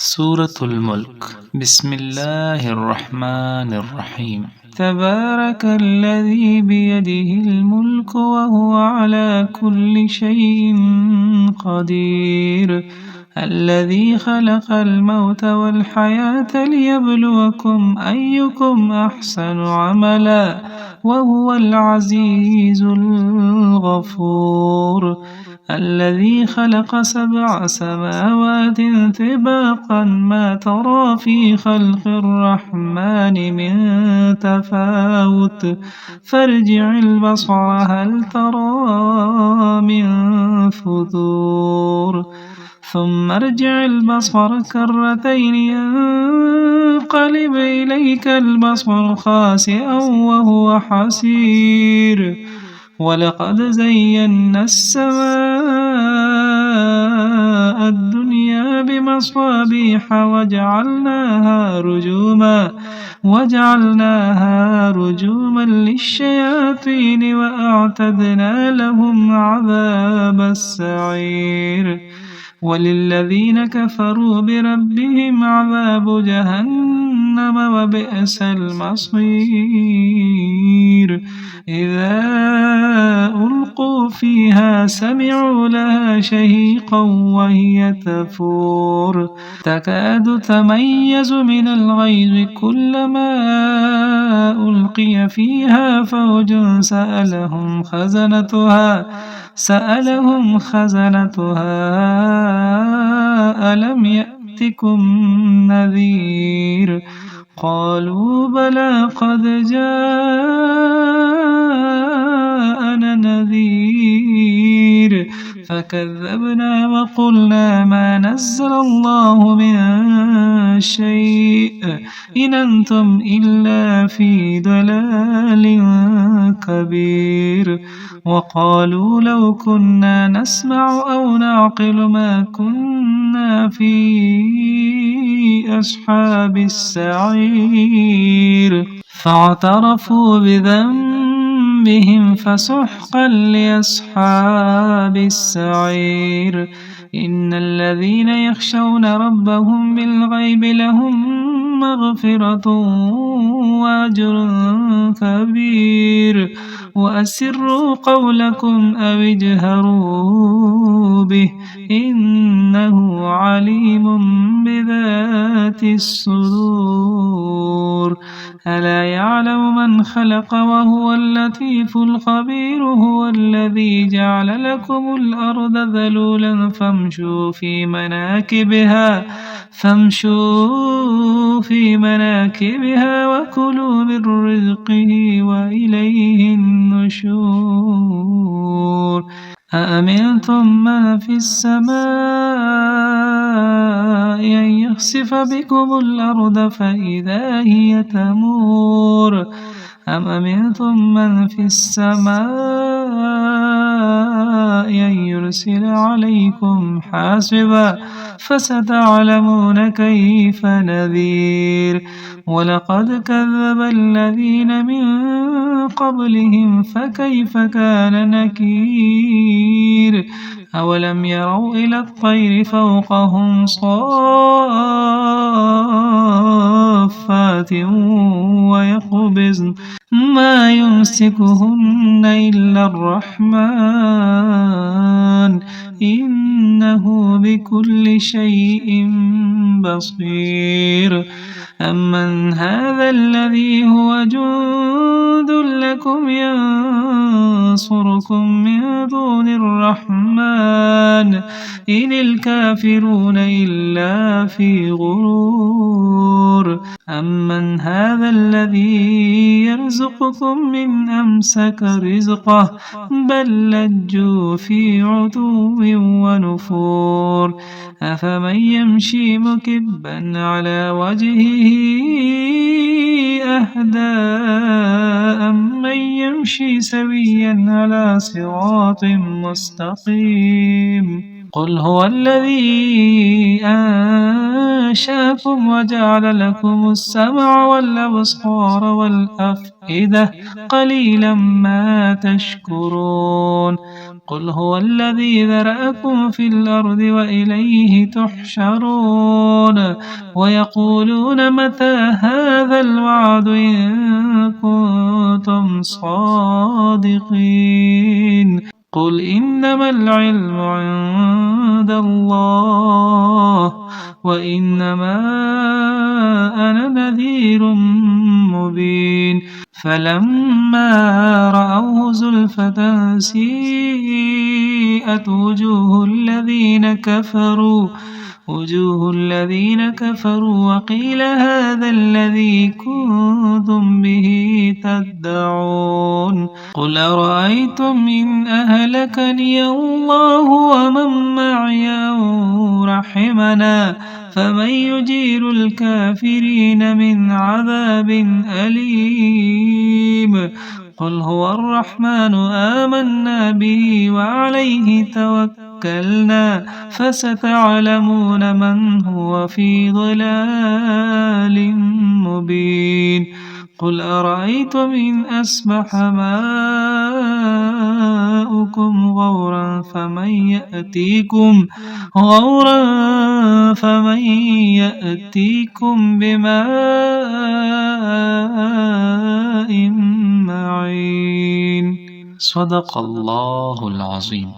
سورة الملك. بسم الله الرحمن الرحيم. تبارك الذي بيده الملك وهو على كل شيء قدير، الذي خلق الموت والحياة ليبلوكم أيكم أحسن عملا وهو العزيز الغفور. الذي خلق 7 سماوات طباقا ما ترى في خلق الرحمن من تفاوت فارجع البصر هل ترى من فطور ثم ارجع البصر كرتين ينقلب إليك البصر خاسئا وهو حسير. ولقد زينا السماء الدنيا بمصابيح وجعلناها رجوما للشياطين وأعتدنا لهم عذاب السعير. وللذين كفروا بربهم عذاب جهنم وبئس المصير. إذا ألقوا فيها سمعوا لها شهيقا وهي تفور تكاد تميز من الغيظ كلما ألقي فيها فوج سألهم خزنتها ألم يأتكم نذير قالوا بلى قد جاءنا نذير فكذبنا وقلنا ما نزل الله من شيء إن أنتم إلا في ضلال كبير. وقالوا لو كنا نسمع أو نعقل ما كنا في أصحاب السعير فاعترفوا بذنبهم فسحقا لأصحاب السعير. إن الذين يخشون ربهم بالغيب لهم مغفرة وأجر كبير. وأسروا قولكم أو اجهروا به إنه عليم بذات الصدور. ألا يعلم من خلق وهو اللطيف الخبير. هو الذي جعل لكم الأرض ذلولا فامشوا في مناكبها وكلوا من رزقه وإليه النشور. أأمنتم من في السماء أن يخسف بكم الأرض فإذا هي تمور أم أمنتم من في السماء أن يرسل عليكم حاصبا فستعلمون كيف نذير. ولقد كذب الذين من قبلهم فكيف كان نكير. أولم يروا إلى الطير فوقهم صافات ويقبضن ما يمسكهن إلا الرحمن إنه بكل شيء بصير. أمن هذا الذي هو جند لكم ينصركم من دون الرحمن إن الكافرون إلا في غرور. أمن هذا الذي يرزقكم من أمسك رزقه بل لجوا في عتو ونفور. أفمن يمشي مكبا على وجهه أهدى أمن يمشي سويا على صراط مستقيم. قل هو الذي أنشأكم وجعل لكم السمع والأبصار والأفئدة قليلا ما تشكرون. قل هو الذي ذرأكم في الأرض وإليه تحشرون ويقولون متى هذا الوعد إن كنتم صادقين قل إنما العلم عند الله وإنما أنا نذير مبين فلما رأوه زلفة سيئت وجوه الذين كفروا وقيل هذا الذي كنتم به تدعون قل أرأيتم إن أهلكني الله ومن معي أو رحمنا فمن يجير الكافرين من عذاب أليم قل هو الرحمن آمنا به وعليه توكلنا فستعلمون من هو في ضلال مبين قل أرأيتم إن أصبح ماؤكم غورا فمن يأتيكم بماء معين صدق الله العظيم.